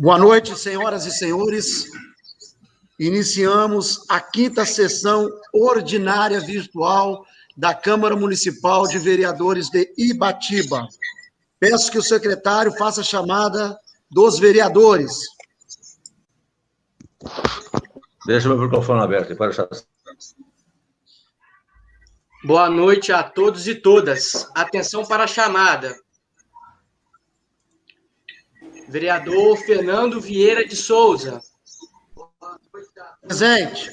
Boa noite, senhoras e senhores. Iniciamos a 5ª sessão ordinária virtual da Câmara Municipal de Vereadores de Ibatiba. Peço que o secretário faça a chamada dos vereadores. Deixa meu microfone aberto. Boa noite a todos e todas. Atenção para a chamada. Vereador Fernando Vieira de Souza. Presente.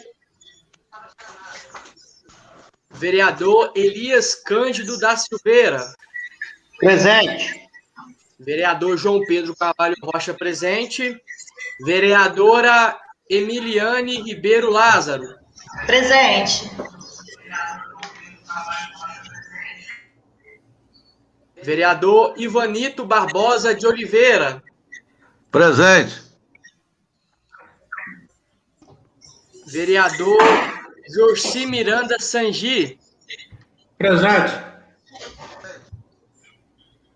Vereador Elias Cândido da Silveira. Presente. Vereador João Pedro Carvalho Rocha, presente. Vereadora Emiliane Ribeiro Lázaro. Presente. Vereador Ivanito Barbosa de Oliveira. Presente. Vereador Jorci Miranda Sangi. Presente.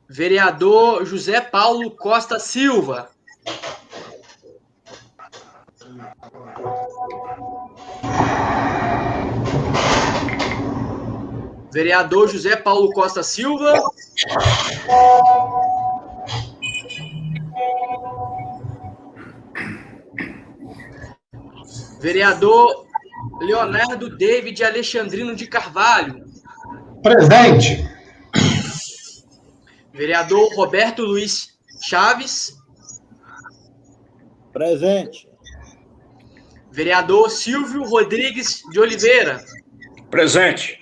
Vereador José Paulo Costa Silva. Vereador José Paulo Costa Silva. Vereador Leonardo David Alexandrino de Carvalho. Presente. Vereador Roberto Luiz Chaves. Presente. Vereador Silvio Rodrigues de Oliveira. Presente.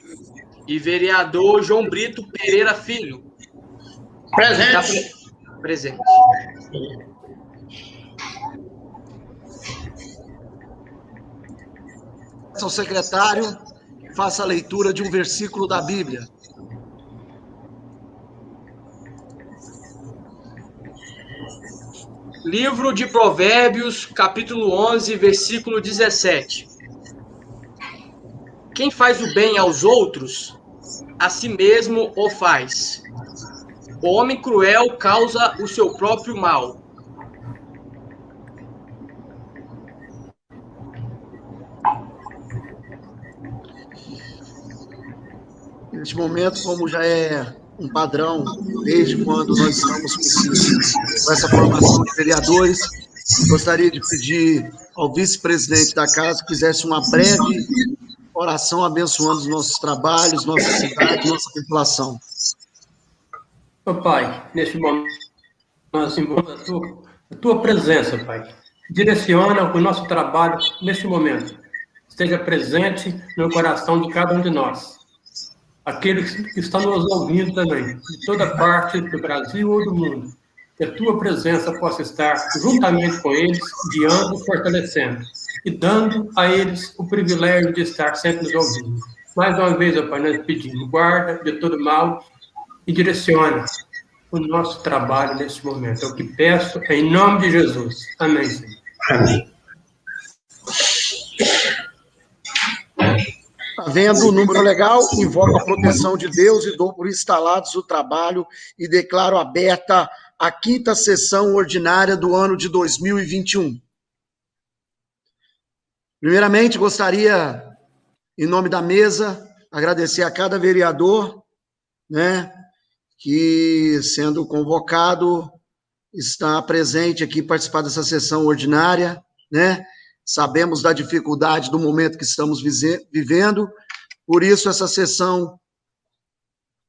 E vereador João Brito Pereira Filho. Presente. Presente. Ao secretário, faça a leitura de um versículo da Bíblia. Livro de Provérbios, capítulo 11, versículo 17. Quem faz o bem aos outros, a si mesmo o faz. O homem cruel causa o seu próprio mal. Neste momento, como já é um padrão, desde quando nós estamos com essa formação de vereadores, gostaria de pedir ao vice-presidente da casa que fizesse uma breve oração abençoando os nossos trabalhos, nossa cidade, nossa população. Ô Pai, neste momento, nós invocamos a tua presença, Pai. Direciona o nosso trabalho neste momento. Esteja presente no coração de cada um de nós. Aqueles que estão nos ouvindo também, de toda parte do Brasil ou do mundo, que a tua presença possa estar juntamente com eles, guiando e fortalecendo, e dando a eles o privilégio de estar sempre nos ouvindo. Mais uma vez, ó Pai, nós pedimos, guarda de todo mal e direciona o nosso trabalho neste momento. É o que peço, em nome de Jesus. Amém, Senhor. Amém. Havendo o número legal, invoco a proteção de Deus e dou por instalados o trabalho e declaro aberta a 5ª sessão ordinária do ano de 2021. Primeiramente, gostaria, em nome da mesa, agradecer a cada vereador, né, que, sendo convocado, está presente aqui, participar dessa sessão ordinária, né? Sabemos da dificuldade do momento que estamos vivendo, por isso essa sessão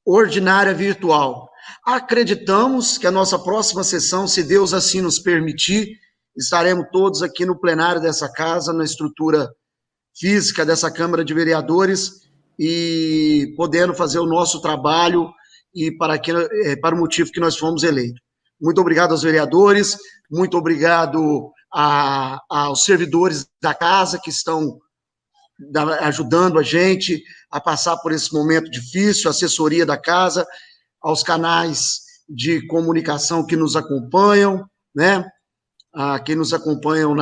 ordinária virtual. Acreditamos que a nossa próxima sessão, se Deus assim nos permitir, estaremos todos aqui no plenário dessa casa, na estrutura física dessa Câmara de Vereadores, e podendo fazer o nosso trabalho e para o motivo que nós fomos eleitos. Muito obrigado aos vereadores, muito obrigado aos servidores da casa que estão ajudando a gente a passar por esse momento difícil, a assessoria da casa, aos canais de comunicação que nos acompanham, né? Que nos acompanham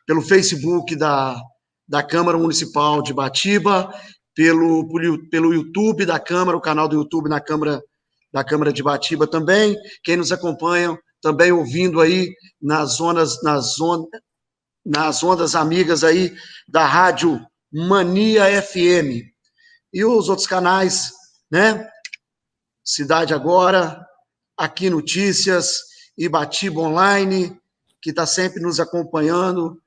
pelo Facebook da Câmara Municipal de Ibatiba, pelo YouTube da Câmara, o canal do YouTube da Câmara de Ibatiba também, quem nos acompanha também ouvindo aí nas ondas amigas aí da Rádio Mania FM. E os outros canais, né? Cidade Agora, Aqui Notícias, Ibatiba Online, que está sempre nos acompanhando,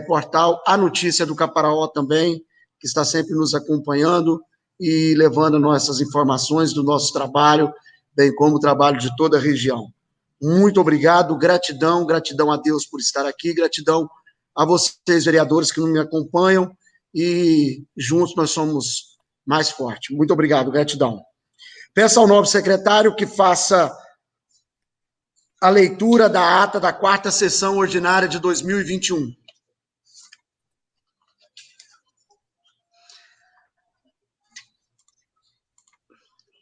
portal A Notícia do Caparaó também, que está sempre nos acompanhando e levando nossas informações do nosso trabalho, bem como o trabalho de toda a região. Muito obrigado, gratidão a Deus por estar aqui, gratidão a vocês, vereadores, que me acompanham, e juntos nós somos mais fortes. Muito obrigado, gratidão. Peço ao novo secretário que faça a leitura da ata da 4ª sessão ordinária de 2021.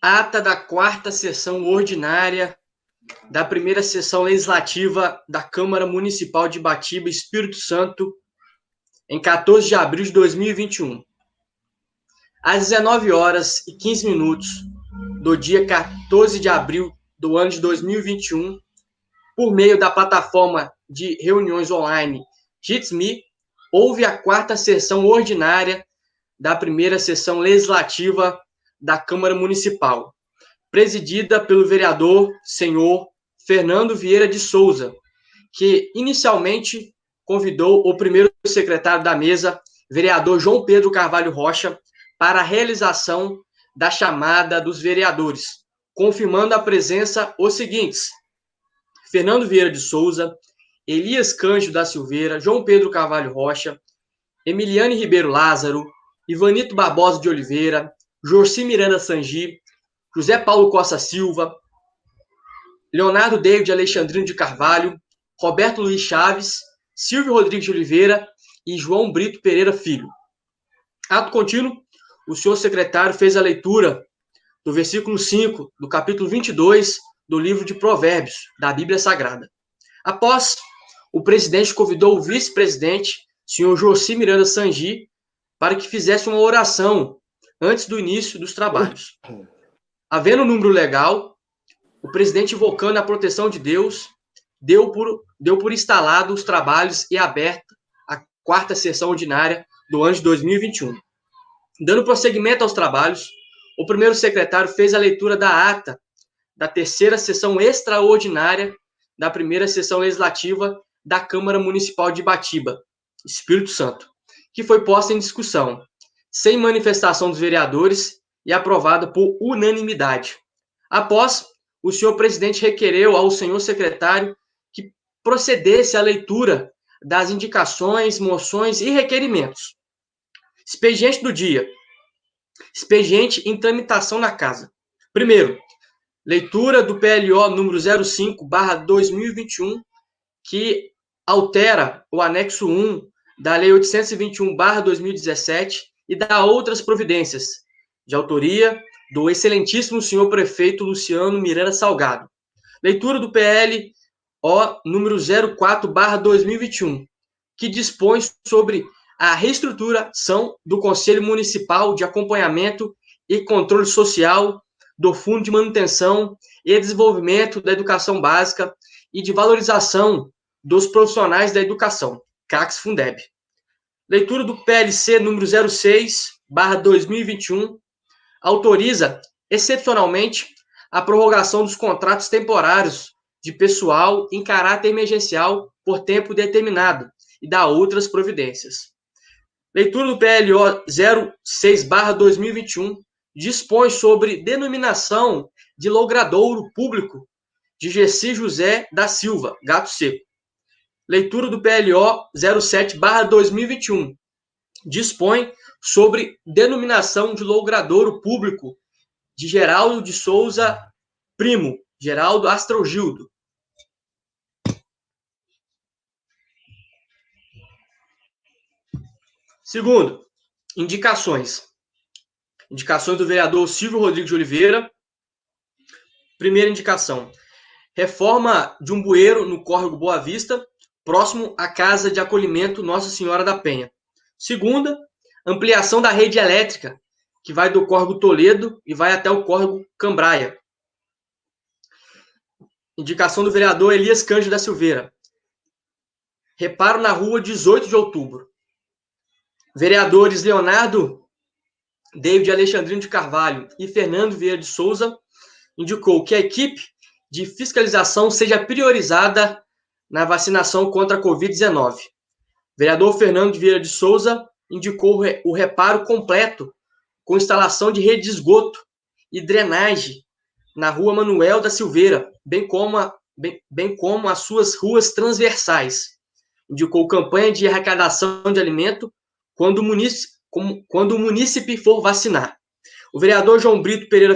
Ata da 4ª sessão ordinária da 1ª sessão legislativa da Câmara Municipal de Ibatiba, Espírito Santo, em 14 de abril de 2021. Às 19h15 do dia 14 de abril do ano de 2021, por meio da plataforma de reuniões online Jitsi, houve a 4ª sessão ordinária da 1ª sessão legislativa da Câmara Municipal, presidida pelo vereador senhor Fernando Vieira de Souza, que inicialmente convidou o primeiro secretário da mesa, vereador João Pedro Carvalho Rocha, para a realização da chamada dos vereadores, confirmando a presença os seguintes: Fernando Vieira de Souza, Elias Cândido da Silveira, João Pedro Carvalho Rocha, Emiliane Ribeiro Lázaro, Ivanito Barbosa de Oliveira, Jorci Miranda Sangi, José Paulo Costa Silva, Leonardo David Alexandrino de Carvalho, Roberto Luiz Chaves, Silvio Rodrigues de Oliveira e João Brito Pereira Filho. Ato contínuo, o senhor secretário fez a leitura do versículo 5 do capítulo 22 do livro de Provérbios, da Bíblia Sagrada. Após, o presidente convidou o vice-presidente, senhor Jorci Miranda Sangi, para que fizesse uma oração antes do início dos trabalhos. Havendo um número legal, o presidente, invocando a proteção de Deus, deu por instalado os trabalhos e aberta a 4ª sessão ordinária do ano de 2021. Dando prosseguimento aos trabalhos, o primeiro secretário fez a leitura da ata da 3ª sessão extraordinária da 1ª sessão legislativa da Câmara Municipal de Ibatiba, Espírito Santo, que foi posta em discussão, sem manifestação dos vereadores e aprovada por unanimidade. Após, o senhor presidente requereu ao senhor secretário que procedesse à leitura das indicações, moções e requerimentos. Expediente do dia. Expediente em tramitação na casa. Primeiro, leitura do PLO número 05/2021, que altera o anexo 1 da Lei 821/2017 e dá outras providências, de autoria do excelentíssimo senhor prefeito Luciano Miranda Salgado. Leitura do PLO número 04/2021, que dispõe sobre a reestruturação do Conselho Municipal de Acompanhamento e Controle Social do Fundo de Manutenção e Desenvolvimento da Educação Básica e de Valorização dos Profissionais da Educação, CACS-Fundeb. Leitura do PLC número 06/2021, autoriza, excepcionalmente, a prorrogação dos contratos temporários de pessoal em caráter emergencial por tempo determinado e dá outras providências. Leitura do PLO 06/2021, dispõe sobre denominação de logradouro público de Gessi José da Silva, Gato Seco. Leitura do PLO 07/2021, dispõe sobre denominação de logradouro público de Geraldo de Souza Primo, Geraldo Astrogildo. Segundo, indicações. Indicações do vereador Silvio Rodrigues de Oliveira. Primeira indicação: reforma de um bueiro no córrego Boa Vista, próximo à Casa de Acolhimento Nossa Senhora da Penha. Segunda, ampliação da rede elétrica, que vai do córrego Toledo e vai até o córrego Cambraia. Indicação do vereador Elias Cândido da Silveira. Reparo na rua 18 de outubro. Vereadores Leonardo David Alexandrino de Carvalho e Fernando Vieira de Souza indicou que a equipe de fiscalização seja priorizada na vacinação contra a Covid-19. Vereador Fernando Vieira de Souza indicou o reparo completo com instalação de rede de esgoto e drenagem na rua Manuel da Silveira, bem como as suas ruas transversais. Indicou campanha de arrecadação de alimento quando o munícipe for vacinar. O vereador João Brito Pereira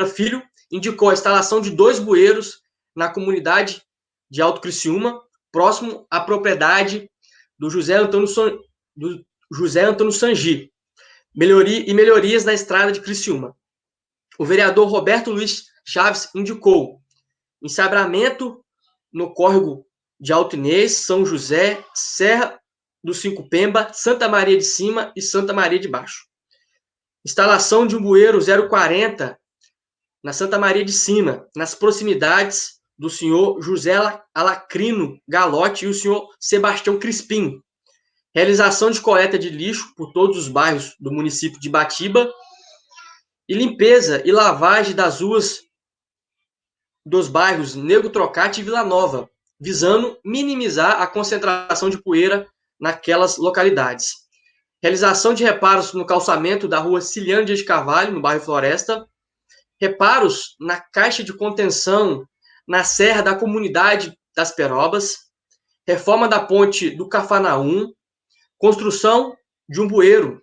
Filho indicou a instalação de 2 bueiros na comunidade de Alto Criciúma, próximo à propriedade do José Antônio Sangi, melhorias na estrada de Criciúma. O vereador Roberto Luiz Chaves indicou ensabramento no córrego de Alto Inês, São José, Serra do Cinco Pemba, Santa Maria de Cima e Santa Maria de Baixo. Instalação de um bueiro 040 na Santa Maria de Cima, nas proximidades do senhor José Alacrino Galote e o senhor Sebastião Crispim. Realização de coleta de lixo por todos os bairros do município de Batiba e limpeza e lavagem das ruas dos bairros Nego Trocate e Vila Nova, visando minimizar a concentração de poeira naquelas localidades. Realização de reparos no calçamento da rua Ciliano Dias de Carvalho, no bairro Floresta. Reparos na caixa de contenção na Serra da Comunidade das Perobas. Reforma da ponte do Cafarnaum. Construção de um bueiro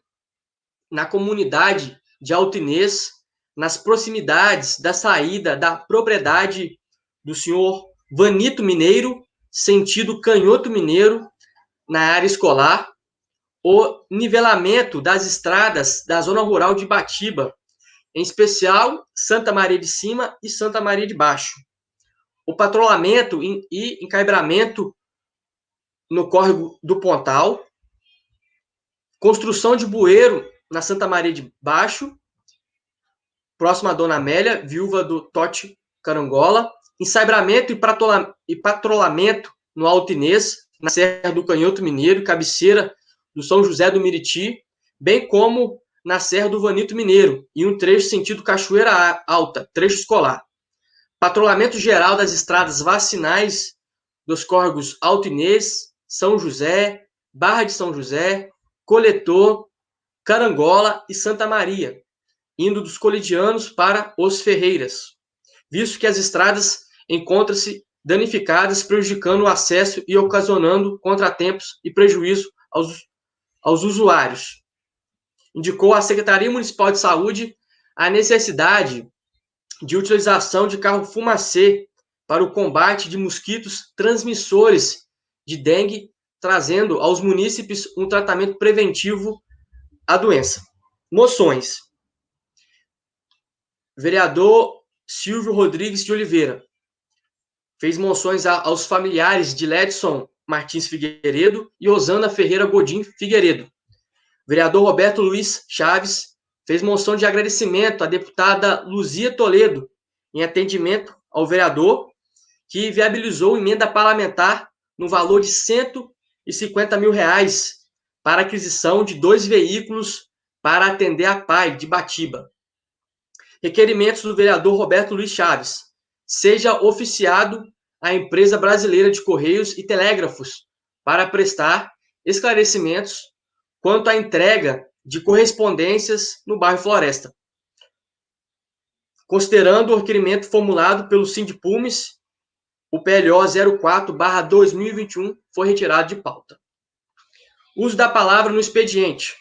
na comunidade de Alto Inês, nas proximidades da saída da propriedade do senhor Vanito Mineiro, sentido Canhoto Mineiro, na área escolar. O nivelamento das estradas da zona rural de Batiba, em especial Santa Maria de Cima e Santa Maria de Baixo. O patrulhamento e encaibramento no córrego do Pontal. Construção de bueiro na Santa Maria de Baixo, próxima à Dona Amélia, viúva do Totti Carangola. Ensabramento e patrulhamento no Alto Inês, na Serra do Canhoto Mineiro, cabeceira do São José do Miriti, bem como na Serra do Vanito Mineiro, e um trecho sentido Cachoeira Alta, trecho escolar. Patrulhamento geral das estradas vacinais dos córregos Alto Inês, São José, Barra de São José, Coletor, Carangola e Santa Maria, indo dos Colidianos para os Ferreiras, visto que as estradas encontram-se danificadas, prejudicando o acesso e ocasionando contratempos e prejuízo aos usuários. Indicou à Secretaria Municipal de Saúde a necessidade de utilização de carro fumacê para o combate de mosquitos transmissores de dengue, trazendo aos munícipes um tratamento preventivo à doença. Moções. Vereador Silvio Rodrigues de Oliveira fez moções aos familiares de Ledson Martins Figueiredo e Osana Ferreira Godin Figueiredo. Vereador Roberto Luiz Chaves fez moção de agradecimento à deputada Luzia Toledo, em atendimento ao vereador, que viabilizou emenda parlamentar no valor de R$150 mil para a aquisição de 2 veículos para atender a PAI de Batiba. Requerimentos do vereador Roberto Luiz Chaves. Seja oficiado a empresa brasileira de Correios e Telégrafos para prestar esclarecimentos quanto à entrega de correspondências no bairro Floresta. Considerando o requerimento formulado pelo Sindipulmes, o PLO 04/2021 foi retirado de pauta. Uso da palavra no expediente.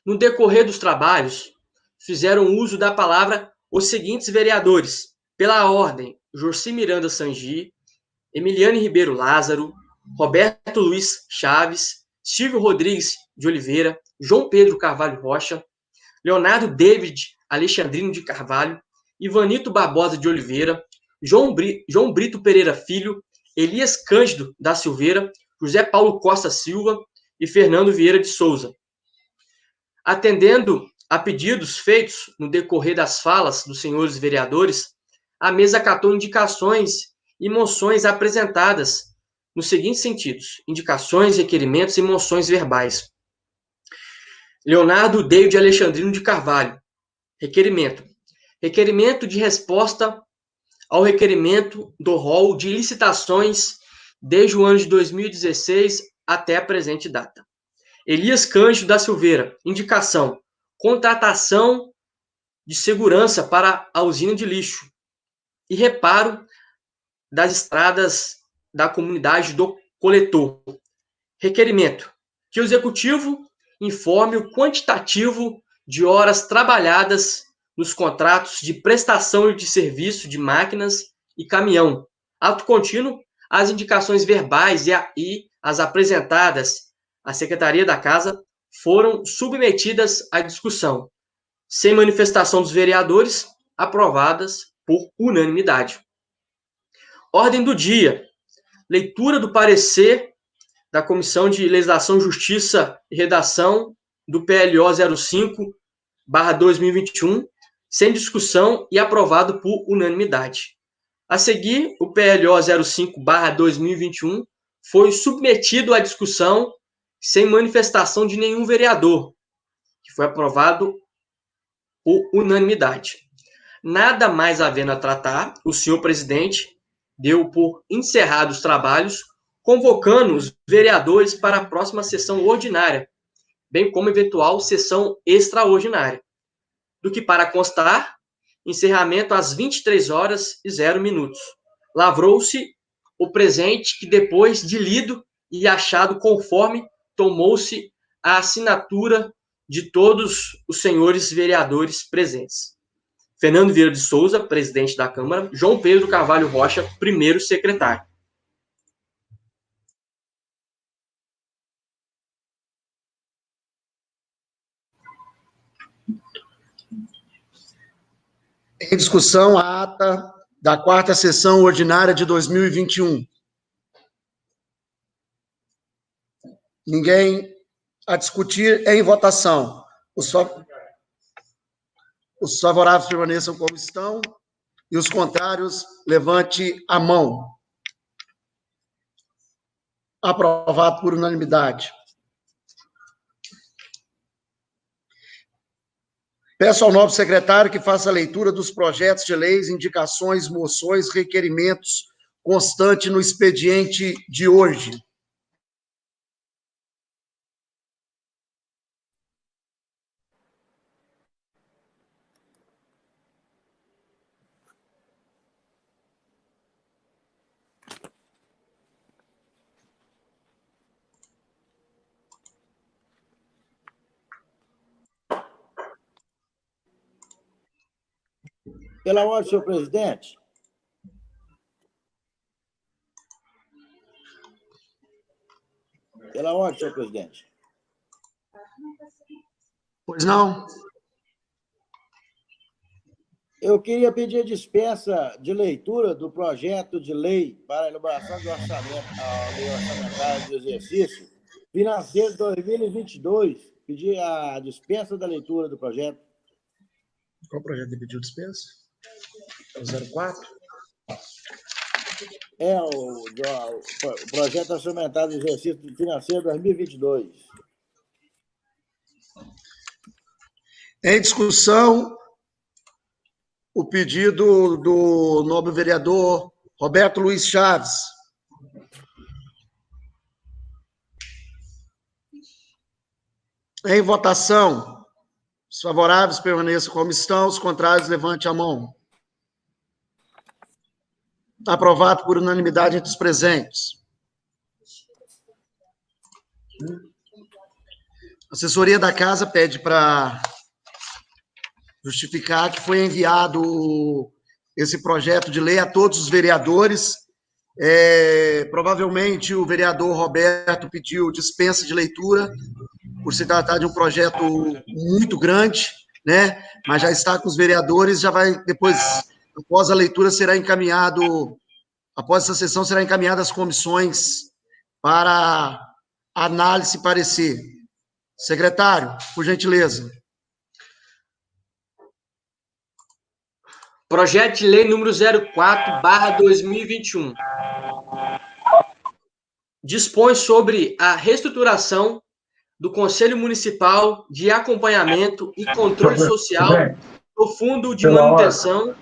No decorrer dos trabalhos, fizeram uso da palavra os seguintes vereadores, pela ordem: Jorci Miranda Sangi, Emiliane Ribeiro Lázaro, Roberto Luiz Chaves, Silvio Rodrigues de Oliveira, João Pedro Carvalho Rocha, Leonardo David Alexandrino de Carvalho, Ivanito Barbosa de Oliveira, João Brito Pereira Filho, Elias Cândido da Silveira, José Paulo Costa Silva e Fernando Vieira de Souza. Atendendo a pedidos feitos no decorrer das falas dos senhores vereadores, a mesa acatou indicações e moções apresentadas nos seguintes sentidos: indicações, requerimentos e moções verbais. Leonardo David Alexandrino de Carvalho. Requerimento. Requerimento de resposta ao requerimento do rol de licitações desde o ano de 2016 até a presente data. Elias Cândido da Silveira. Indicação. Contratação de segurança para a usina de lixo e reparo das estradas da comunidade do coletor. Requerimento. Que o executivo informe o quantitativo de horas trabalhadas nos contratos de prestação de serviço de máquinas e caminhão. Ato contínuo, as indicações verbais e as apresentadas à Secretaria da Casa foram submetidas à discussão, sem manifestação dos vereadores, aprovadas por unanimidade. Ordem do dia. Leitura do parecer da Comissão de Legislação, Justiça e Redação do PLO 05/2021, sem discussão e aprovado por unanimidade. A seguir, o PLO 05/2021 foi submetido à discussão sem manifestação de nenhum vereador, que foi aprovado por unanimidade. Nada mais havendo a tratar, o senhor presidente deu por encerrados os trabalhos, convocando os vereadores para a próxima sessão ordinária, bem como eventual sessão extraordinária. Do que para constar, encerramento às 23h00. Lavrou-se o presente que, depois de lido e achado conforme, tomou-se a assinatura de todos os senhores vereadores presentes. Fernando Vieira de Souza, presidente da Câmara. João Pedro Carvalho Rocha, primeiro secretário. Em discussão, a ata da 4ª sessão ordinária de 2021. Ninguém a discutir. Em votação. Os favoráveis permaneçam como estão e os contrários, levante a mão. Aprovado por unanimidade. Peço ao nobre secretário que faça a leitura dos projetos de leis, indicações, moções, requerimentos, constante no expediente de hoje. Pela ordem, senhor presidente. Pela ordem, senhor presidente. Pois não? Eu queria pedir a dispensa de leitura do projeto de lei para a elaboração do orçamento, a lei orçamentária do exercício financeiro 2022. Pedir a dispensa da leitura do projeto. Qual projeto de pedido de dispensa? É o 04? É o projeto orçamentário do exercício financeiro 2022. Em discussão, o pedido do nobre vereador Roberto Luiz Chaves. Em votação, os favoráveis permaneçam como estão, os contrários, levante a mão. Aprovado por unanimidade entre os presentes. A assessoria da Casa pede para justificar que foi enviado esse projeto de lei a todos os vereadores. Provavelmente o vereador Roberto pediu dispensa de leitura, por se tratar de um projeto muito grande, né? Mas já está com os vereadores, já vai depois, após a leitura, será encaminhado, após essa sessão, será encaminhado às comissões para análise e parecer. Secretário, por gentileza. Projeto de lei número 04/2021. Dispõe sobre a reestruturação do Conselho Municipal de Acompanhamento e Controle Social do Fundo de Manutenção.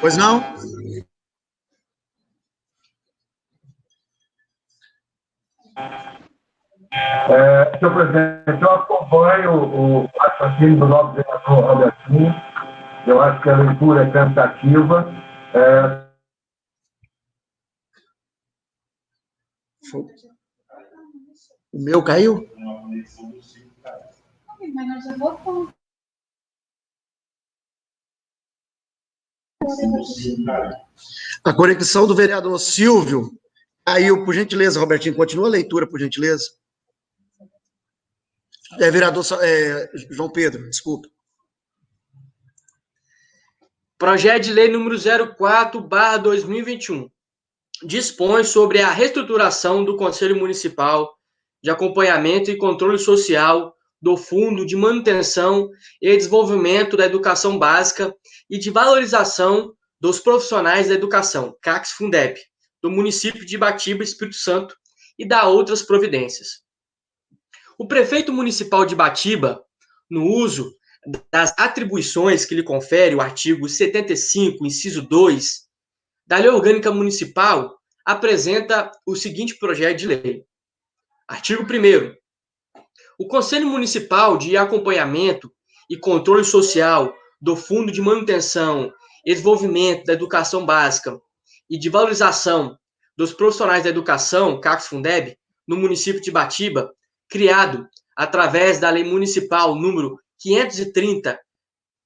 Pois não? Senhor presidente, eu acompanho o raciocínio do nosso vereador Robertinho. Eu acho que a leitura é tentativa. O meu caiu? A conexão do vereador Silvio caiu, por gentileza, Robertinho. Continua a leitura, por gentileza. Vereador João Pedro, desculpa. Projeto de lei número 04/2021. Dispõe sobre a reestruturação do Conselho Municipal de Acompanhamento e Controle Social do Fundo de Manutenção e Desenvolvimento da Educação Básica e de Valorização dos Profissionais da Educação, CACS-Fundeb, do município de Ibatiba, Espírito Santo, e da outras providências. O prefeito municipal de Ibatiba, no uso das atribuições que lhe confere o artigo 75, inciso 2, da Lei Orgânica Municipal, apresenta o seguinte projeto de lei. Artigo 1º. O Conselho Municipal de Acompanhamento e Controle Social do Fundo de Manutenção e Desenvolvimento da Educação Básica e de Valorização dos Profissionais da Educação, CACS-Fundeb, no município de Ibatiba, criado através da Lei Municipal número 530,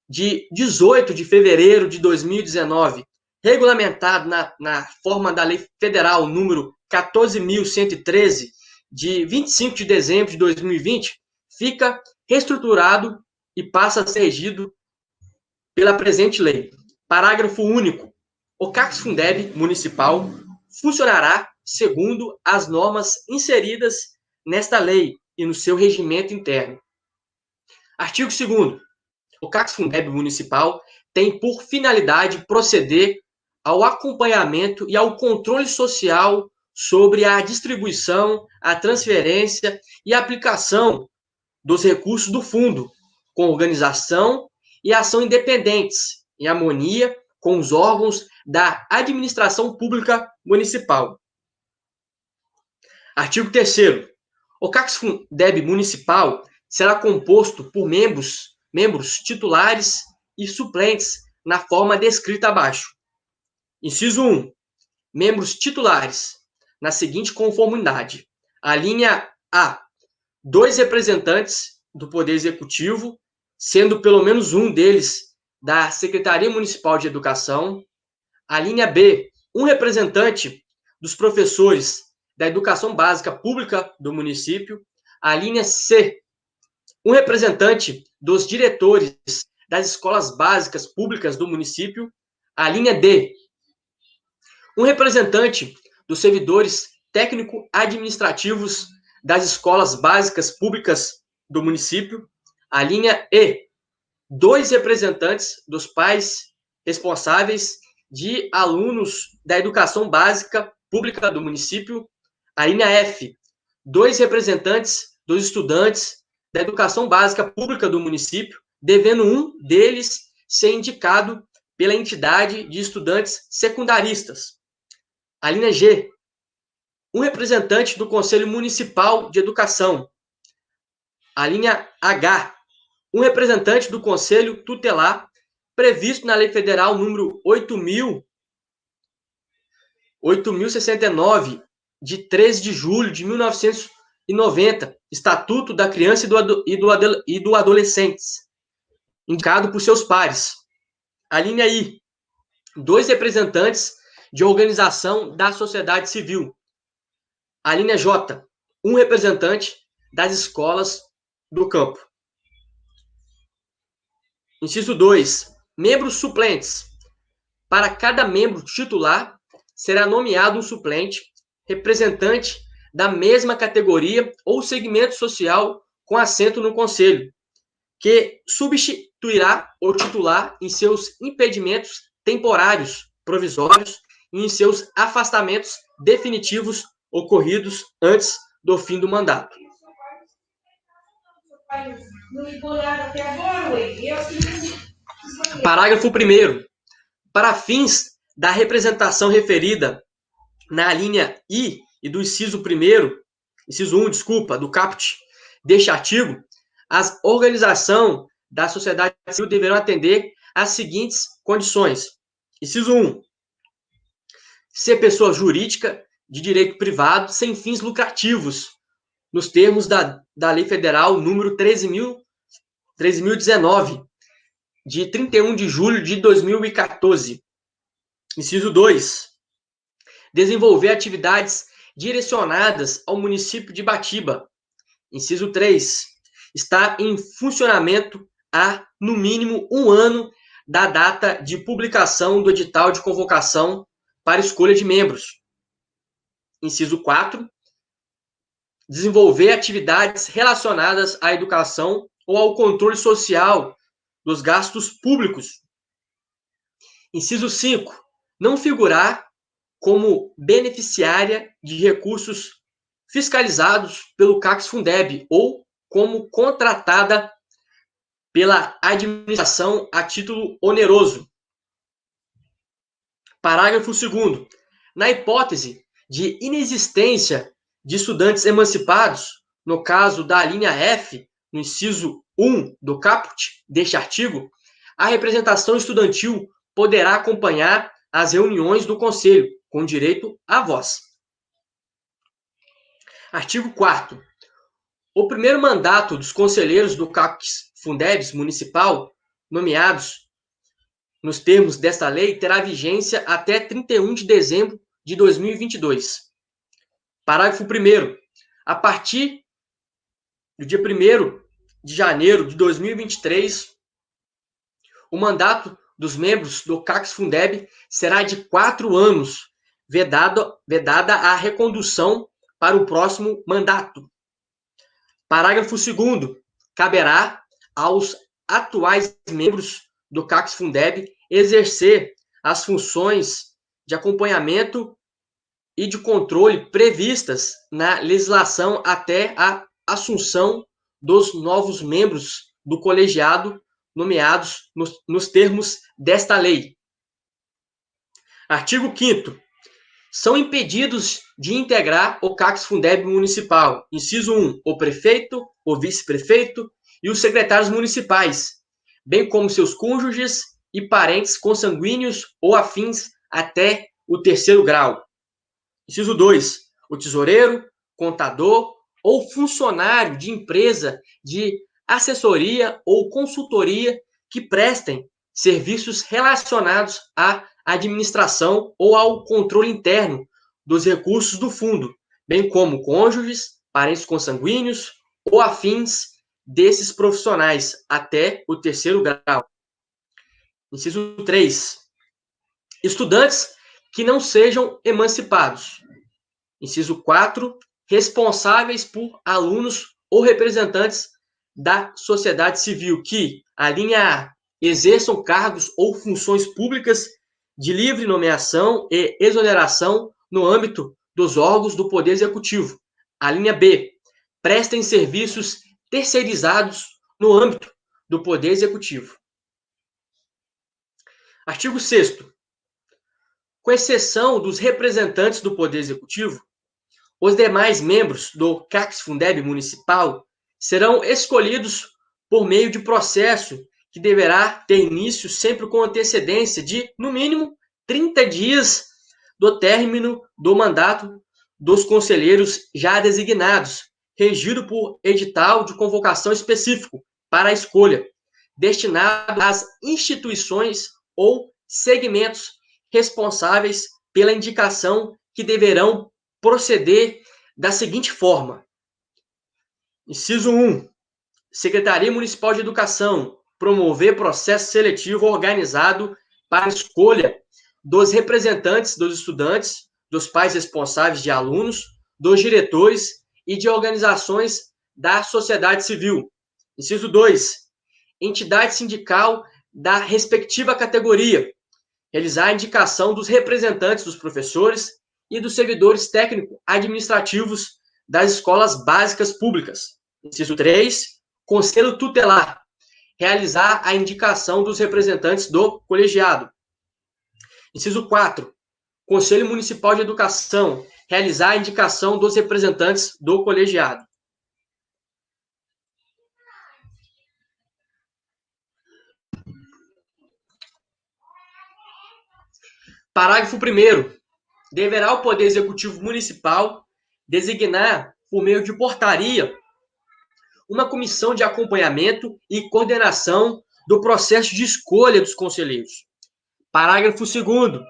de 18 de fevereiro de 2019, regulamentado na forma da Lei Federal número 14.113, de 25 de dezembro de 2020, fica reestruturado e passa a ser regido pela presente lei. Parágrafo único. O CACS-Fundeb municipal funcionará segundo as normas inseridas nesta lei e no seu regimento interno. Artigo 2º. O CACS-Fundeb municipal tem por finalidade proceder ao acompanhamento e ao controle social sobre a distribuição, a transferência e a aplicação dos recursos do fundo, com organização e ação independentes, em harmonia com os órgãos da administração pública municipal. Artigo 3º. O CACS-Fundeb municipal será composto por membros titulares e suplentes na forma descrita abaixo. Inciso 1. Membros titulares, na seguinte conformidade. A linha A. 2 representantes do Poder Executivo, sendo pelo menos um deles da Secretaria Municipal de Educação. A linha B. 1 representante dos professores da Educação Básica Pública do município. A linha C. 1 representante dos diretores das escolas básicas públicas do município. A linha D. 1 representante dos servidores técnico-administrativos das escolas básicas públicas do município. A linha E. 2 representantes dos pais responsáveis de alunos da educação básica pública do município. A linha F. 2 representantes dos estudantes da educação básica pública do município, devendo um deles ser indicado pela entidade de estudantes secundaristas. A linha G. 1 representante do Conselho Municipal de Educação. A linha H. 1 representante do Conselho Tutelar, previsto na Lei Federal número 8.069, de 13 de julho de 1990, Estatuto da Criança e do Adolescente, indicado por seus pares. A linha I. 2 representantes de organização da sociedade civil. A linha J. 1 representante das escolas do campo. Inciso 2. Membros suplentes. Para cada membro titular, será nomeado um suplente representante da mesma categoria ou segmento social com assento no Conselho, que substituirá o titular em seus impedimentos temporários, provisórios e em seus afastamentos definitivos ocorridos antes do fim do mandato. Parágrafo 1º. Para fins da representação referida na linha I e do inciso 1, do caput deste artigo, a organização da sociedade civil deverá atender às seguintes condições. Inciso 1. Ser pessoa jurídica de direito privado sem fins lucrativos, nos termos da Lei Federal número 13.019, de 31 de julho de 2014. Inciso 2. Desenvolver atividades direcionadas ao município de Batiba. Inciso 3. Está em funcionamento há, no mínimo, 1 ano da data de publicação do edital de convocação para escolha de membros. Inciso 4. Desenvolver atividades relacionadas à educação ou ao controle social dos gastos públicos. Inciso 5. Não figurar como beneficiária de recursos fiscalizados pelo CACS-Fundeb ou como contratada pela administração a título oneroso. Parágrafo 2º. Na hipótese de inexistência de estudantes emancipados, no caso da linha F, no inciso 1 do caput deste artigo, a representação estudantil poderá acompanhar as reuniões do Conselho, com direito à voz. Artigo 4º. O primeiro mandato dos conselheiros do CACS-Fundeb municipal, nomeados nos termos desta lei, terá vigência até 31 de dezembro de 2022. Parágrafo 1º. A partir do dia 1º de janeiro de 2023, o mandato dos membros do CACS-Fundeb será de 4 anos, vedada a recondução para o próximo mandato. Parágrafo 2º. Caberá aos atuais membros do CACS-Fundeb exercer as funções de acompanhamento e de controle previstas na legislação até a assunção dos novos membros do colegiado nomeados nos termos desta lei. Artigo 5º. São impedidos de integrar o CACS-Fundeb municipal, inciso 1, o prefeito, o vice-prefeito e os secretários municipais, bem como seus cônjuges e parentes consanguíneos ou afins até o 3º grau. Inciso 2, o tesoureiro, contador ou funcionário de empresa de assessoria ou consultoria que prestem serviços relacionados à administração ou ao controle interno dos recursos do fundo, bem como cônjuges, parentes consanguíneos ou afins desses profissionais até o 3º grau. Inciso 3. Estudantes que não sejam emancipados. Inciso 4. Responsáveis por alunos ou representantes da sociedade civil que, a linha A, exerçam cargos ou funções públicas de livre nomeação e exoneração no âmbito dos órgãos do Poder Executivo. A linha B, prestem serviços terceirizados no âmbito do Poder Executivo. Artigo 6º. Com exceção dos representantes do Poder Executivo, os demais membros do CACS-Fundeb municipal serão escolhidos por meio de processo que deverá ter início sempre com antecedência de, no mínimo, 30 dias do término do mandato dos conselheiros já designados, regido por edital de convocação específico para a escolha, destinado às instituições ou segmentos responsáveis pela indicação que deverão proceder da seguinte forma. Inciso 1. Secretaria Municipal de Educação, promover processo seletivo organizado para a escolha dos representantes dos estudantes dos pais responsáveis de alunos, dos diretores e de organizações da sociedade civil. Inciso 2. Entidade sindical da respectiva categoria. Realizar a indicação dos representantes dos professores e dos servidores técnico-administrativos das escolas básicas públicas. Inciso 3. Conselho tutelar. Realizar a indicação dos representantes do colegiado. Inciso 4. Conselho Municipal de Educação. Realizar a indicação dos representantes do colegiado. Parágrafo 1º. Deverá o Poder Executivo Municipal designar, por meio de portaria, uma comissão de acompanhamento e coordenação do processo de escolha dos conselheiros. Parágrafo 2º.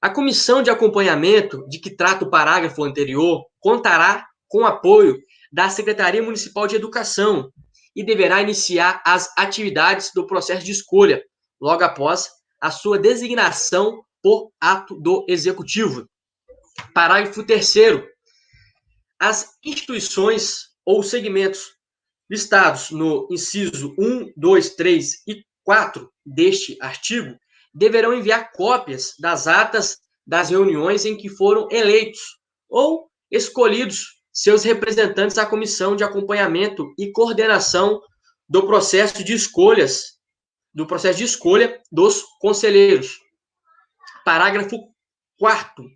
A comissão de acompanhamento, de que trata o parágrafo anterior, contará com o apoio da Secretaria Municipal de Educação e deverá iniciar as atividades do processo de escolha, logo após a sua designação por ato do Executivo. Parágrafo 3º. As instituições ou segmentos listados no inciso 1, 2, 3 e 4 deste artigo deverão enviar cópias das atas das reuniões em que foram eleitos ou escolhidos seus representantes à comissão de acompanhamento e coordenação do processo de escolha dos conselheiros. Parágrafo 4º.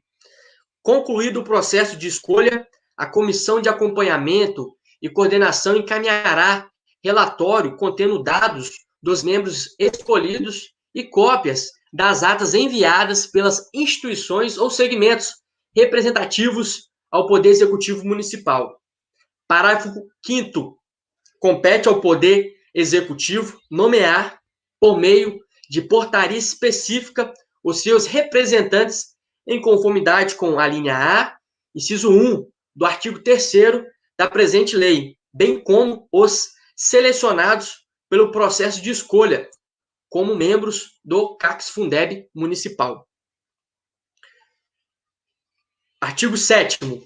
Concluído o processo de escolha, a comissão de acompanhamento e coordenação encaminhará relatório contendo dados dos membros escolhidos e cópias das atas enviadas pelas instituições ou segmentos representativos ao Poder Executivo Municipal. Parágrafo 5º. Compete ao Poder Executivo nomear, por meio de portaria específica, os seus representantes em conformidade com a linha A, inciso 1, do artigo 3º da presente lei, bem como os selecionados pelo processo de escolha, como membros do CACS-Fundeb municipal. Artigo 7º.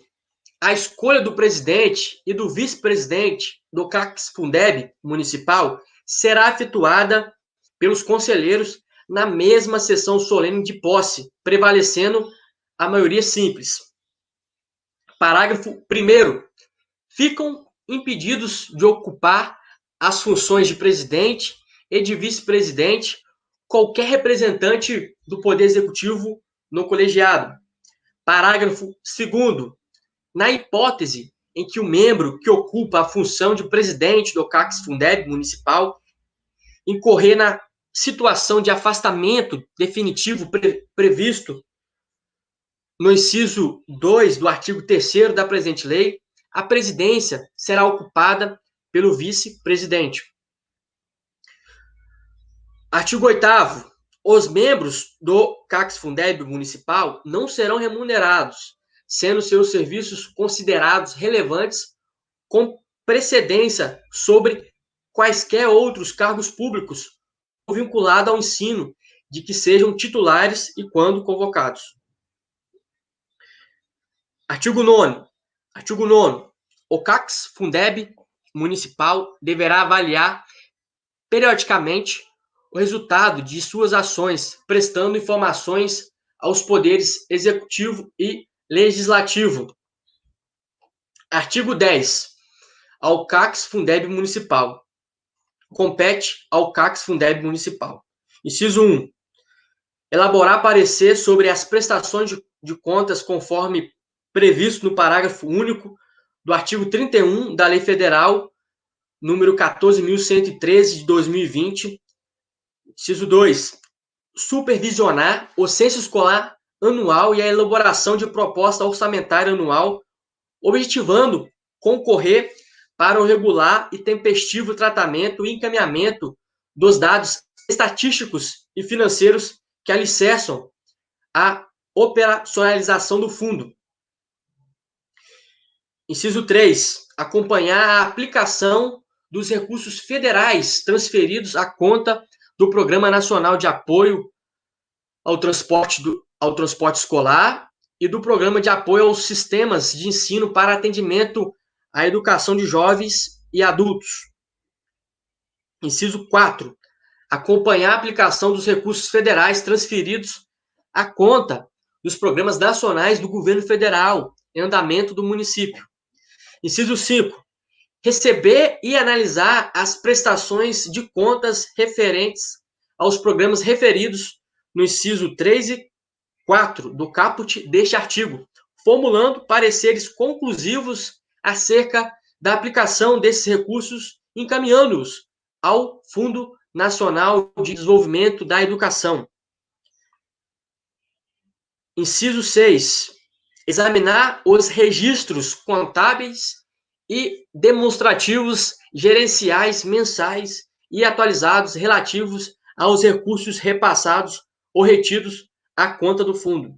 A escolha do presidente e do vice-presidente do CACS-Fundeb municipal será efetuada pelos conselheiros na mesma sessão solene de posse, prevalecendo a maioria simples. Parágrafo 1º. Ficam impedidos de ocupar as funções de presidente e de vice-presidente qualquer representante do Poder Executivo no colegiado. Parágrafo 2º. Na hipótese em que o membro que ocupa a função de presidente do CACS-Fundeb municipal incorrer na situação de afastamento definitivo previsto no inciso 2 do artigo 3º da presente lei, a presidência será ocupada pelo vice-presidente. Artigo 8º. Os membros do CACS-Fundeb municipal não serão remunerados, sendo seus serviços considerados relevantes com precedência sobre quaisquer outros cargos públicos ou vinculados ao ensino de que sejam titulares e quando convocados. Artigo 9º. O CACS-Fundeb municipal deverá avaliar periodicamente o resultado de suas ações, prestando informações aos poderes executivo e legislativo. Artigo 10. Ao CACS-Fundeb municipal. Compete ao CACS-Fundeb municipal. Inciso 1. Elaborar parecer sobre as prestações de contas conforme previsto no parágrafo único do artigo 31 da Lei Federal número 14.113 de 2020. Inciso 2. Supervisionar o censo escolar anual e a elaboração de proposta orçamentária anual, objetivando concorrer para o regular e tempestivo tratamento e encaminhamento dos dados estatísticos e financeiros que alicerçam a operacionalização do fundo. Inciso 3. Acompanhar a aplicação dos recursos federais transferidos à conta do Programa Nacional de Apoio ao Transporte Escolar e do Programa de Apoio aos Sistemas de Ensino para Atendimento à Educação de Jovens e Adultos. Inciso 4. Acompanhar a aplicação dos recursos federais transferidos à conta dos programas nacionais do governo federal em andamento do município. Inciso 5. Receber e analisar as prestações de contas referentes aos programas referidos no inciso 3 e 4 do caput deste artigo, formulando pareceres conclusivos acerca da aplicação desses recursos, encaminhando-os ao Fundo Nacional de Desenvolvimento da Educação. Inciso 6. Examinar os registros contábeis e demonstrativos gerenciais mensais e atualizados relativos aos recursos repassados ou retidos à conta do fundo.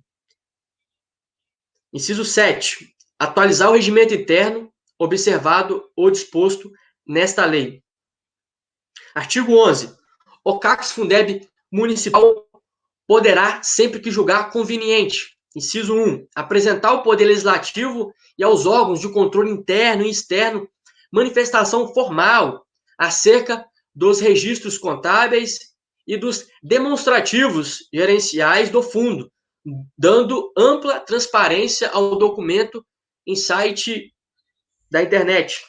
Inciso 7. Atualizar o regimento interno, observado o disposto nesta lei. Artigo 11. O CACS-Fundeb municipal poderá, sempre que julgar conveniente, inciso 1, apresentar ao Poder Legislativo e aos órgãos de controle interno e externo manifestação formal acerca dos registros contábeis e dos demonstrativos gerenciais do fundo, dando ampla transparência ao documento em site da internet.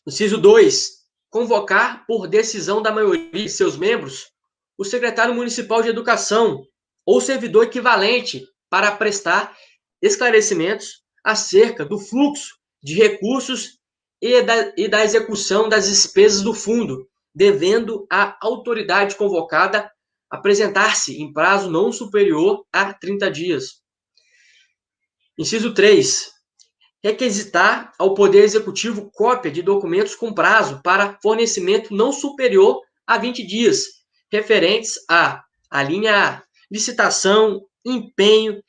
Inciso 2. Convocar, por decisão da maioria de seus membros, o secretário municipal de educação ou servidor equivalente para prestar esclarecimentos acerca do fluxo de recursos e da execução das despesas do fundo, devendo a autoridade convocada apresentar-se em prazo não superior a 30 dias. Inciso 3. Requisitar ao Poder Executivo cópia de documentos com prazo para fornecimento não superior a 20 dias, referentes a linha A, licitação, empenho,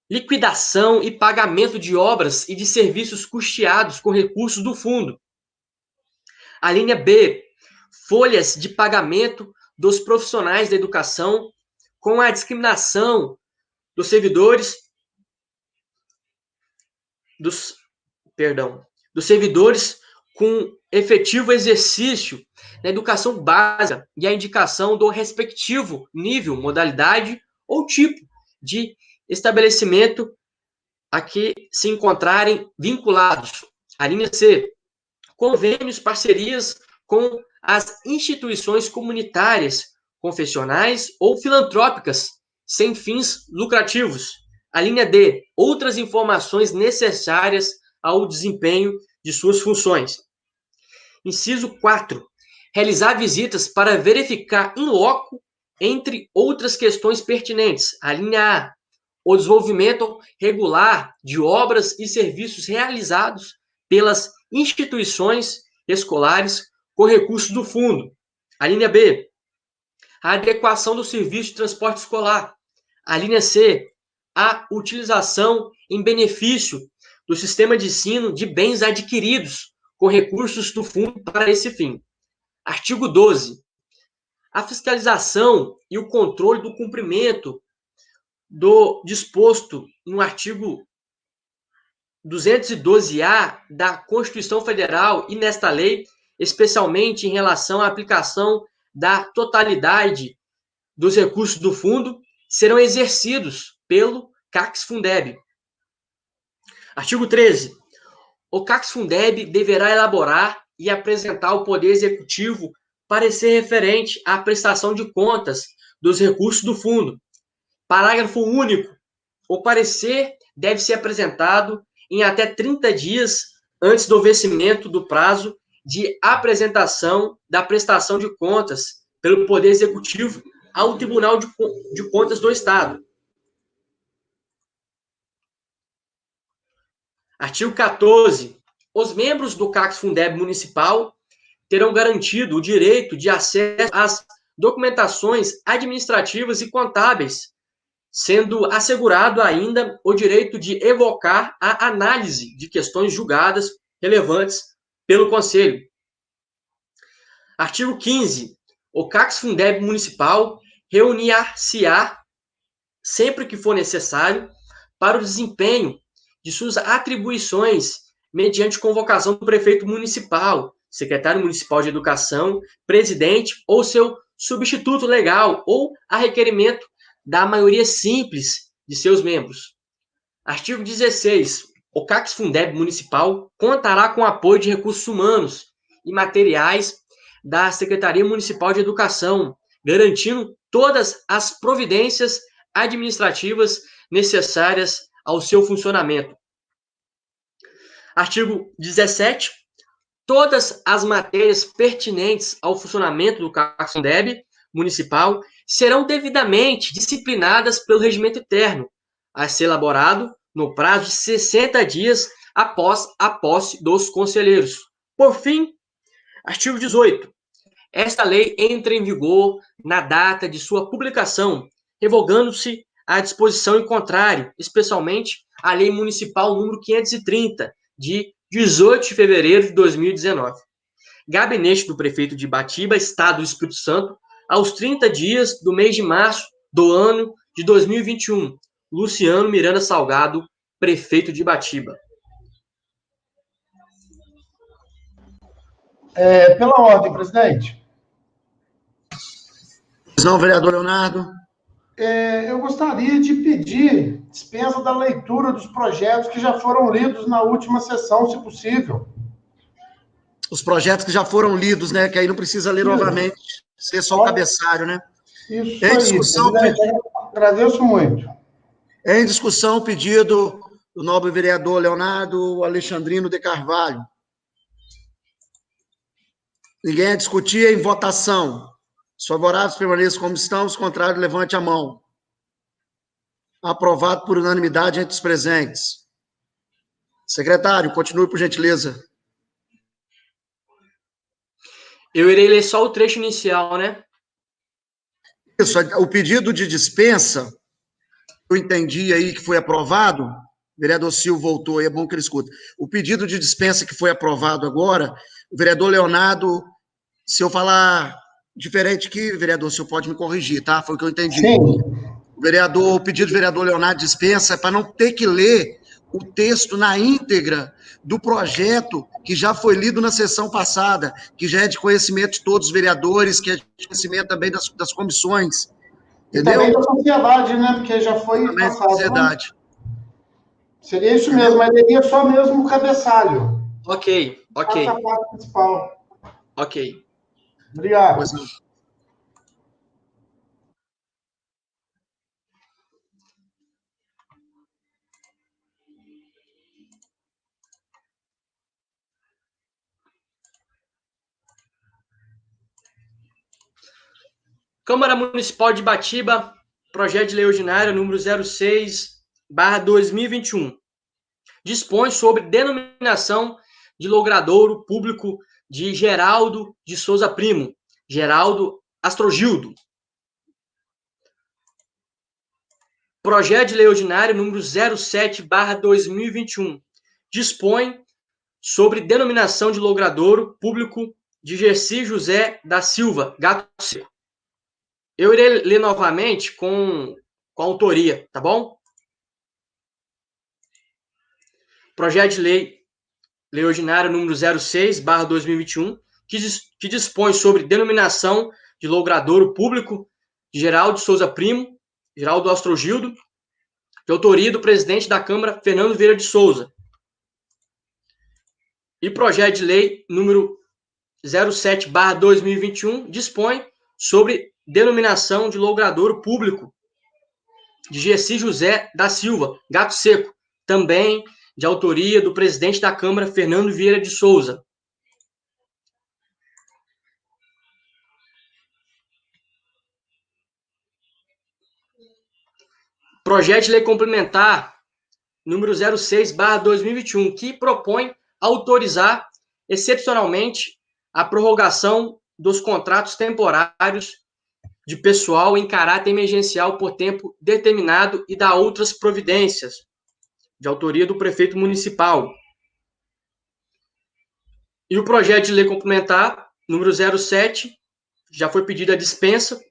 liquidação e pagamento de obras e de serviços custeados com recursos do fundo. A linha B, folhas de pagamento dos profissionais da educação com a discriminação dos servidores dos servidores com efetivo exercício na educação básica e a indicação do respectivo nível, modalidade ou tipo de estabelecimento a que se encontrarem vinculados. A linha C, convênios, parcerias com as instituições comunitárias, confessionais ou filantrópicas, sem fins lucrativos. A linha D, outras informações necessárias ao desempenho de suas funções. Inciso 4. Realizar visitas para verificar in loco, entre outras questões pertinentes. A linha A, o desenvolvimento regular de obras e serviços realizados pelas instituições escolares com recursos do fundo. A linha B, a adequação do serviço de transporte escolar. A linha C, a utilização em benefício do sistema de ensino de bens adquiridos com recursos do fundo para esse fim. Artigo 12. A fiscalização e o controle do cumprimento do disposto no artigo 212-A da Constituição Federal e nesta lei, especialmente em relação à aplicação da totalidade dos recursos do fundo, serão exercidos pelo CACS-Fundeb. Artigo 13. O CACS-Fundeb deverá elaborar e apresentar ao Poder Executivo parecer referente à prestação de contas dos recursos do fundo. Parágrafo único. O parecer deve ser apresentado em até 30 dias antes do vencimento do prazo de apresentação da prestação de contas pelo Poder Executivo ao Tribunal de Contas do Estado. Artigo 14. Os membros do CACS-Fundeb municipal terão garantido o direito de acesso às documentações administrativas e contábeis, sendo assegurado ainda o direito de evocar a análise de questões julgadas relevantes pelo Conselho. Artigo 15. O CACS-Fundeb municipal reunir-se-á sempre que for necessário, para o desempenho de suas atribuições mediante convocação do prefeito municipal, secretário municipal de educação, presidente ou seu substituto legal, ou a requerimento da maioria simples de seus membros. Artigo 16. O CACS-Fundeb municipal contará com apoio de recursos humanos e materiais da Secretaria Municipal de Educação, garantindo todas as providências administrativas necessárias ao seu funcionamento. Artigo 17. Todas as matérias pertinentes ao funcionamento do CACS-Fundeb municipal serão devidamente disciplinadas pelo regimento interno, a ser elaborado no prazo de 60 dias após a posse dos conselheiros. Por fim, artigo 18. Esta lei entra em vigor na data de sua publicação, revogando-se a disposição em contrário, especialmente a Lei Municipal número 530, de 18 de fevereiro de 2019. Gabinete do Prefeito de Ibatiba, Estado do Espírito Santo, aos 30 dias do mês de março do ano de 2021. Luciano Miranda Salgado, Prefeito de Ibatiba. Pela ordem, presidente. Não, vereador Leonardo. Eu gostaria de pedir dispensa da leitura dos projetos que já foram lidos na última sessão, se possível. Os projetos que já foram lidos, né? Que aí não precisa ler novamente, ser só o cabeçalho, né? Isso Em aí, discussão, agradeço muito. Em discussão o pedido do nobre vereador Leonardo Alexandrino de Carvalho. Ninguém a discutir, em votação. Os favoráveis permaneçam como estão, os contrários, levante a mão. Aprovado por unanimidade entre os presentes. Secretário, continue, por gentileza. Eu irei ler só o trecho inicial, né? Isso, o pedido de dispensa, eu entendi aí que foi aprovado, o vereador Silvio voltou, é bom que ele escuta. O pedido de dispensa que foi aprovado agora, o vereador Leonardo, se eu falar diferente aqui, vereador, o senhor pode me corrigir, tá? Foi o que eu entendi. Sim. O pedido do vereador Leonardo dispensa é para não ter que ler o texto na íntegra do projeto que já foi lido na sessão passada, que já é de conhecimento de todos os vereadores, que é de conhecimento também das comissões. Entendeu? E também da sociedade, né? Porque já foi também passado. Da sociedade. Né? Seria isso mesmo, mas seria só mesmo o cabeçalho. Ok. Essa parte principal. Ok. Obrigado. Pois não. Câmara Municipal de Ibatiba, projeto de lei ordinária número 06/2021. Dispõe sobre denominação de logradouro público de Geraldo de Souza Primo, Geraldo Astrogildo. Projeto de lei ordinária número 07/2021. Dispõe sobre denominação de logradouro público de Gerci José da Silva, Gato Seco. Eu irei ler novamente com a autoria, tá bom? Projeto de lei ordinária número 06/2021, que dispõe sobre denominação de logradouro público de Geraldo de Souza Primo, Geraldo Astrogildo, de autoria do presidente da Câmara, Fernando Vieira de Souza. E projeto de lei número 07/2021 dispõe sobre denominação de logradouro público de Gerci José da Silva, Gato Seco, também de autoria do presidente da Câmara, Fernando Vieira de Souza. Projeto de lei complementar número 06/2021, que propõe autorizar excepcionalmente a prorrogação dos contratos temporários de pessoal em caráter emergencial por tempo determinado e da outras providências, de autoria do prefeito municipal. E o projeto de lei complementar, número 07, já foi pedida a dispensa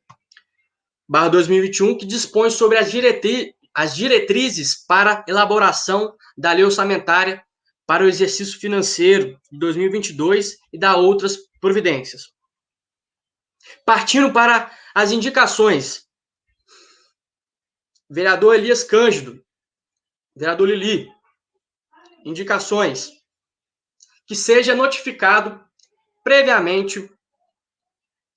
2021, que dispõe sobre as diretrizes para elaboração da lei orçamentária para o exercício financeiro de 2022 e da outras providências. Partindo para as indicações. Vereador Elias Cândido, vereador Lili, indicações. Que seja notificado previamente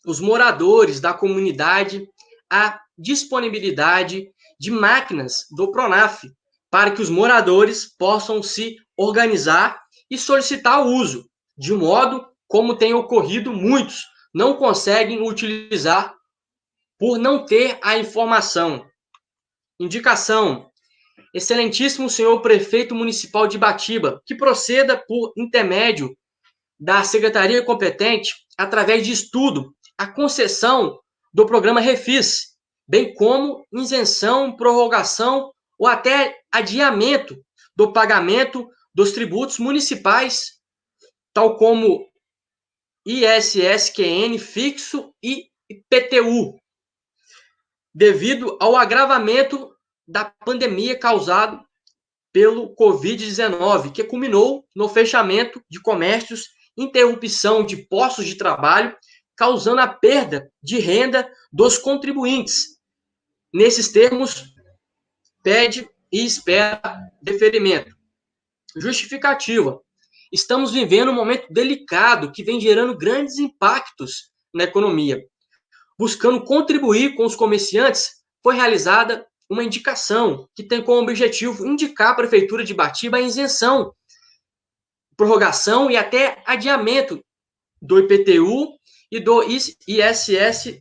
os moradores da comunidade a disponibilidade de máquinas do Pronaf para que os moradores possam se organizar e solicitar o uso, de modo como tem ocorrido, muitos não conseguem utilizar por não ter a informação. Indicação: excelentíssimo senhor prefeito municipal de Ibatiba, que proceda por intermédio da secretaria competente, através de estudo, a concessão do programa Refis, bem como isenção, prorrogação ou até adiamento do pagamento dos tributos municipais, tal como ISS-QN fixo e IPTU, devido ao agravamento da pandemia causado pelo Covid-19, que culminou no fechamento de comércios, interrupção de postos de trabalho, causando a perda de renda dos contribuintes. Nesses termos, pede e espera deferimento. Justificativa: estamos vivendo um momento delicado que vem gerando grandes impactos na economia. Buscando contribuir com os comerciantes, foi realizada uma indicação que tem como objetivo indicar à Prefeitura de Ibatiba a isenção, prorrogação e até adiamento do IPTU e do ISS-QN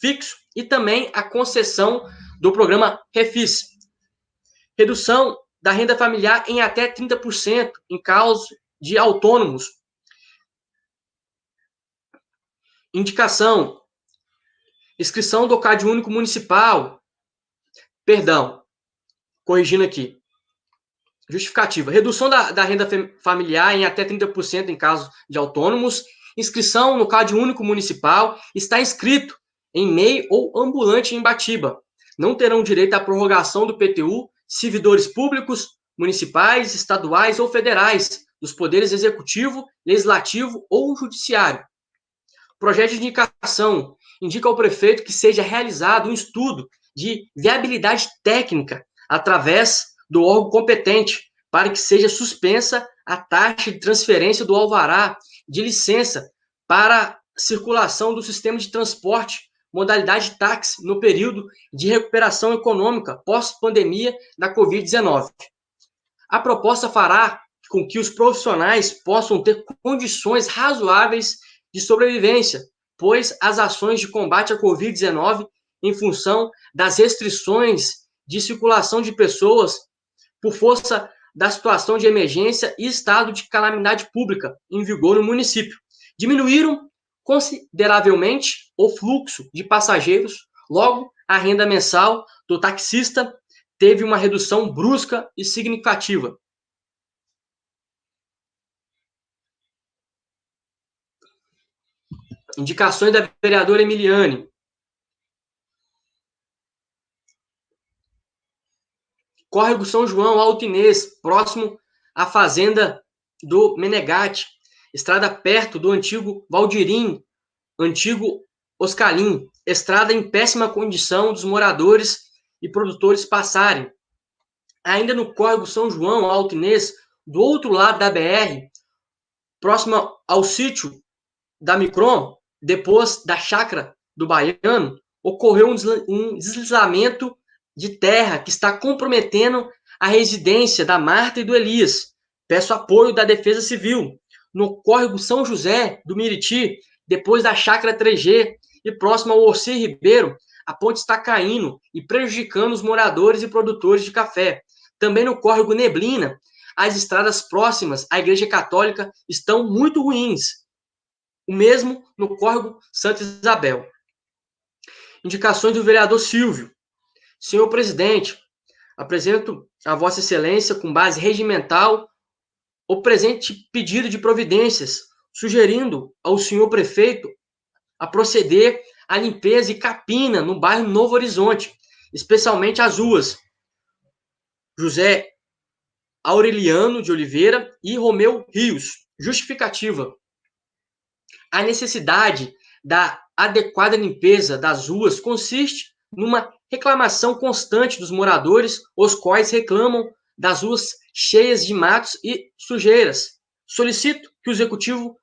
fixo e também a concessão do programa Refis. Redução da renda familiar em até 30% em caso de autônomos. Indicação: inscrição do CAD único municipal. Perdão, corrigindo aqui. Justificativa: redução da renda familiar em até 30% em caso de autônomos. Inscrição no CAD único municipal. Está inscrito em MEI ou ambulante em Ibatiba. Não terão direito à prorrogação do PTU servidores públicos, municipais, estaduais ou federais, dos poderes executivo, legislativo ou judiciário. Projeto de indicação: indica ao prefeito que seja realizado um estudo de viabilidade técnica através do órgão competente para que seja suspensa a taxa de transferência do alvará de licença para circulação do sistema de transporte, modalidade táxi, no período de recuperação econômica pós-pandemia da Covid-19. A proposta fará com que os profissionais possam ter condições razoáveis de sobrevivência, pois as ações de combate à Covid-19, em função das restrições de circulação de pessoas por força da situação de emergência e estado de calamidade pública em vigor no município, diminuíram consideravelmente o fluxo de passageiros, logo a renda mensal do taxista teve uma redução brusca e significativa. Indicações da vereadora Emiliane. Córrego São João, Alto Inês, próximo à fazenda do Menegate, estrada perto do antigo Valdirim, antigo Oscalim, estrada em péssima condição dos moradores e produtores passarem. Ainda no Córrego São João, Alto Inês, do outro lado da BR, próximo ao sítio da Micron, depois da chácara do Baiano, ocorreu um deslizamento de terra que está comprometendo a residência da Marta e do Elias. Peço apoio da Defesa Civil. No Córrego São José do Miriti, depois da chácara 3G e próximo ao Orci Ribeiro, a ponte está caindo e prejudicando os moradores e produtores de café. Também no Córrego Neblina, as estradas próximas à Igreja Católica estão muito ruins. O mesmo no Córrego Santa Isabel. Indicações do vereador Silvio. Senhor presidente, apresento a Vossa Excelência, com base regimental, o presente pedido de providências, sugerindo ao senhor prefeito a proceder a limpeza e capina no bairro Novo Horizonte, especialmente as ruas José Aureliano de Oliveira e Romeu Rios. Justificativa: a necessidade da adequada limpeza das ruas consiste numa reclamação constante dos moradores, os quais reclamam das ruas cheias de matos e sujeiras. Solicito que o Executivo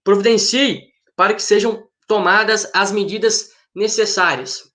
providencie para que sejam tomadas as medidas necessárias.